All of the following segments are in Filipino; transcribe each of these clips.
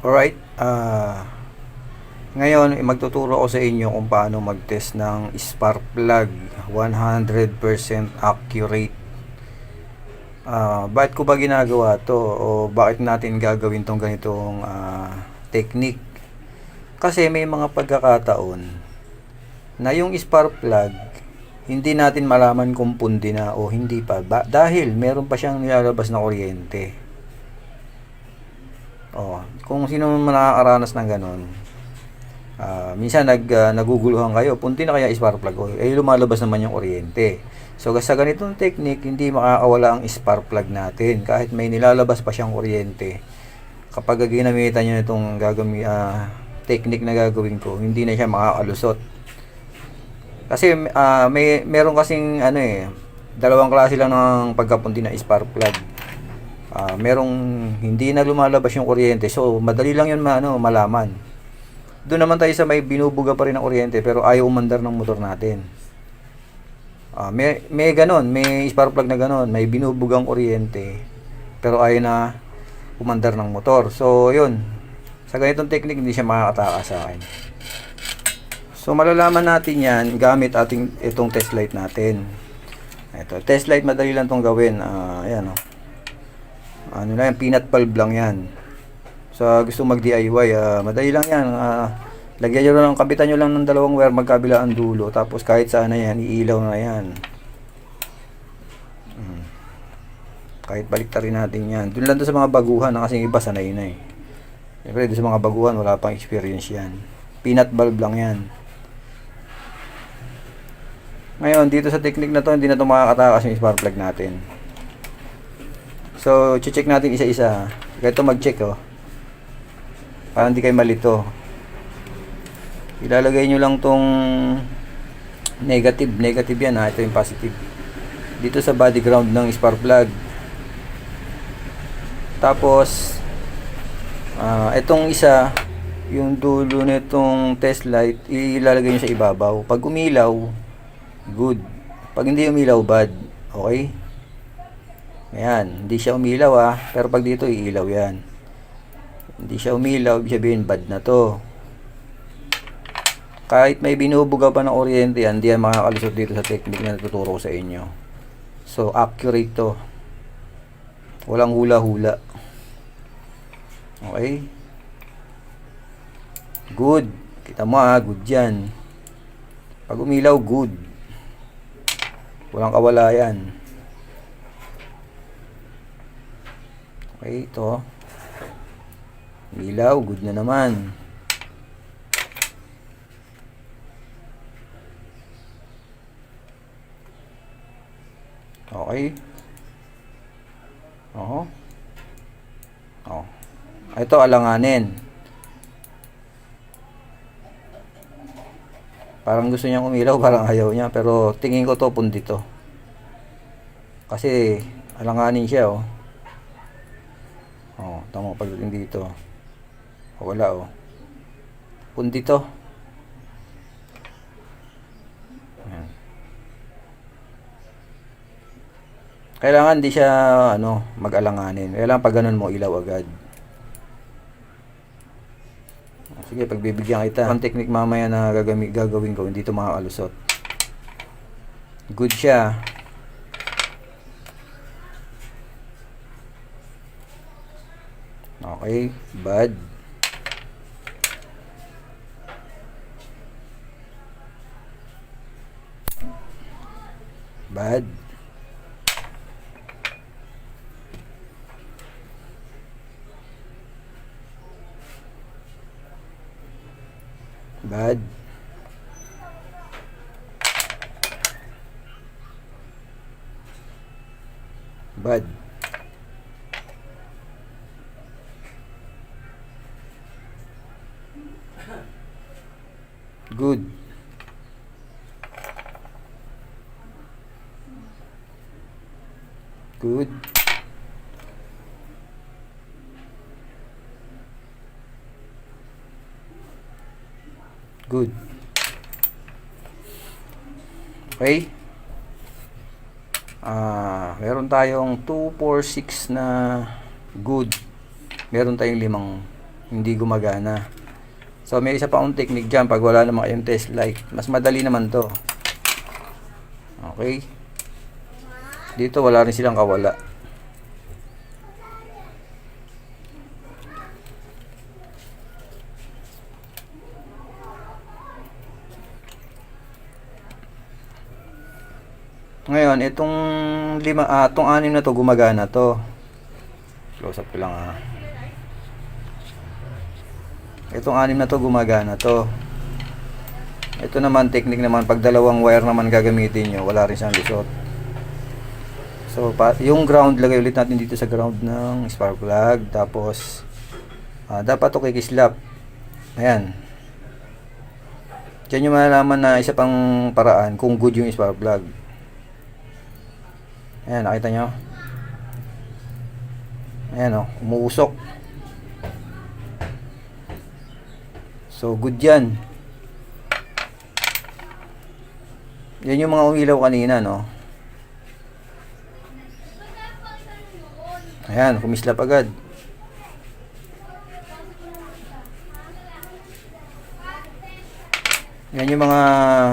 Alright, ngayon magtuturo ko sa inyo kung paano mag-test ng spark plug 100% accurate. Bakit ko ba ginagawa to o bakit natin gagawin tong ganitong technique? Kasi may mga pagkakataon na yung spark plug hindi natin malaman kung pundi na o hindi pa dahil meron pa siyang nilalabas na kuryente. Kung sino man nakakaranas ng ganon, minsan naguguluhan kayo, punti na kaya spark plug o lumalabas naman yung kuryente. So sa ganitong technique, hindi makakawala ang spark plug natin kahit may nilalabas pa siyang kuryente. Kapag ginamitan nyo itong technique na gagawin ko, hindi na siya makakalusot. Kasi meron kasing dalawang klase lang ng pagkapunti na spark plug. Merong hindi na lumalabas yung kuryente, so madali lang yun malaman. Doon naman tayo sa may binubuga pa rin ng kuryente pero ayaw umandar ng motor natin. May ganon, may spark plug na ganon, may binubugang kuryente pero ayaw na umandar ng motor. So yun, sa ganitong technique hindi siya makakatakas sa akin. So malalaman natin yan gamit itong test light natin. Ito, test light, madali lang itong gawin. Ayan ano lang yan, peanut bulb lang yan. So gusto mag DIY, madali lang yan. Lagyan nyo lang, kapitan nyo lang ng dalawang wire magkabila ang dulo, tapos kahit saan na yan, iilaw na yan. Kahit baliktarin natin yan. Doon lang to sa mga baguhan na kasing iba sanay na eh. Siyempre doon sa mga baguhan wala pang experience yan. Peanut bulb lang yan. Ngayon dito sa technique na to, hindi na to makakatakas yung spark plug natin. So check natin isa-isa. Ito mag-check para hindi kayo malito. Ilalagay nyo lang tong negative yan ito yung positive dito sa body ground ng spark plug. Tapos itong isa, yung dulo nitong test light, ilalagay nyo sa ibabaw. Pag umilaw, good. Pag hindi umilaw, bad. Okay? Ayan, hindi siya umilaw pero pag dito iilaw yan. Hindi siya umilaw, ibig sabihin bad na to. Kahit may binubuga pa ng kuryente yan, hindi yan makakalusot dito sa technique na natuturo ko sa inyo. So accurate to, walang hula-hula. Okay, good. Kita mo good yan. Pag umilaw, good. Walang kawala yan. Okay, ito umilaw, good na naman. Okay. Ito alanganin. Parang gusto niyang umilaw, parang ayaw niya, pero tingin ko to pundi to. Kasi alanganin siya tama pagdating dito. Wala pundi to. Ayan. Kailangan di siya mag-alanganin. Kailangan pag ganun mo ilaw agad. Sige, pagbibigyan kita ang technique mamaya na gagawin ko, hindi ito makakalusot. Good siya. Okay, bad. Bad. Bad. Bad. Good. Good. Good. Okay. Meron tayong 2, 4, 6 na good. Meron tayong 5 hindi gumagana. So may isa pa akong technique dyan pag wala naman kayong test light. Mas madali naman to. Okay. Dito wala rin silang kawala. Ngayon, itong anim na to gumagana to. Close up ko lang ha. Itong anim na to gumagana to. Ito naman, technique naman, pag dalawang wire naman gagamitin nyo, wala rin siyang lusot. So, yung ground, lagay ulit natin dito sa ground ng spark plug. Tapos, dapat to kikislap. Ayan. Diyan nyo malalaman na isa pang paraan kung good yung spark plug. Ayan, nakita nyo? Ayan o, umuusok. So, good yan. Yan yung mga umilaw kanina, no? Ayan, kumislap agad. Yan yung mga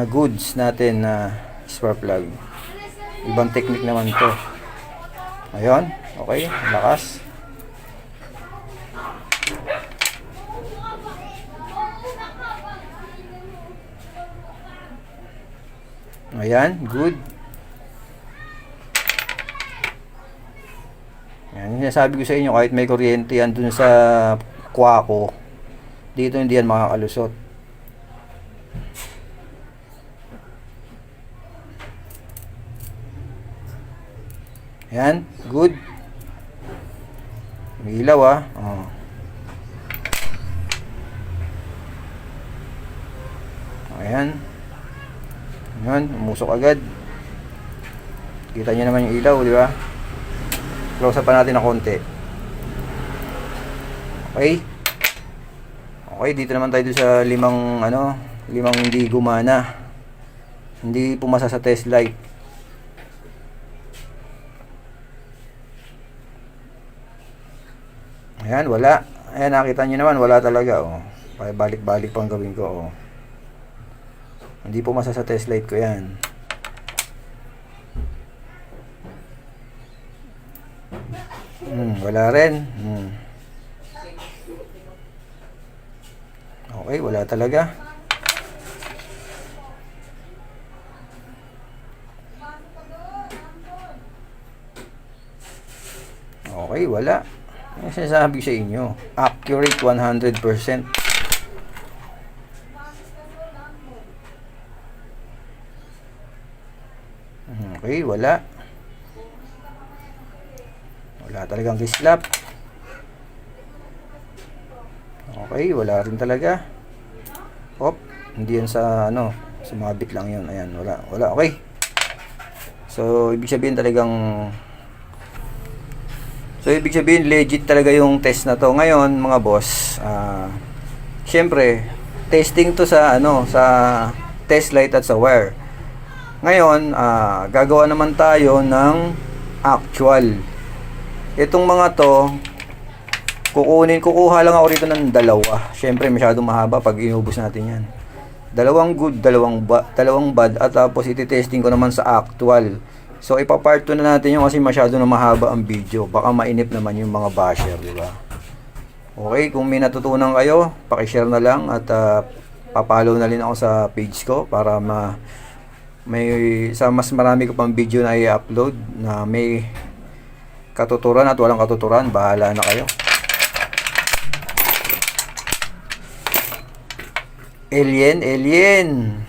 goods natin na spark plug. Ibang technique naman to. Ayun, okay, lakas. Ayan, good. Yan, sinasabi ko sa inyo, kahit may kuryente yan dun sa kwako, dito hindi yan makakalusot. Yan, good. May ilaw oh. Ayan. Ayan, umusok agad. Kita nyo naman yung ilaw, di ba? Close up pa natin ng konti. Okay. Okay, dito naman tayo sa limang hindi gumana. Hindi pumasa sa test light. Ayan, wala. Ayan, nakita nyo naman, wala talaga, oh. Balik-balik pang gawin ko, oh. Hindi pumasa sa test light ko yan. Wala rin. Okay, wala talaga. Okay, wala. Yung sinasabi ko sa inyo, accurate 100%. Okay, wala. Wala talagang kislap. Okay, wala rin talaga. Hop, hindi yan sa sumabit lang yun. Ayan, wala. Okay. So, ibig sabihin legit talaga yung test na to. Ngayon, mga boss, syempre, testing to sa test light at sa wire. Ngayon, gagawa naman tayo ng actual. Itong mga to, kukuha lang ako rito ng dalawa. Syempre, masyadong mahaba pag inubos natin yan. Dalawang good, dalawang bad, at tapos iti-testing ko naman sa actual. So, ipapart 2 na natin yung kasi masyado na mahaba ang video. Baka mainip naman yung mga basher, di ba? Okay, kung may natutunan kayo, paki-share na lang at papalo na rin ako sa page ko para sa mas marami ko pang video na i-upload na may katuturan at walang katuturan. Bahala na kayo. Alien.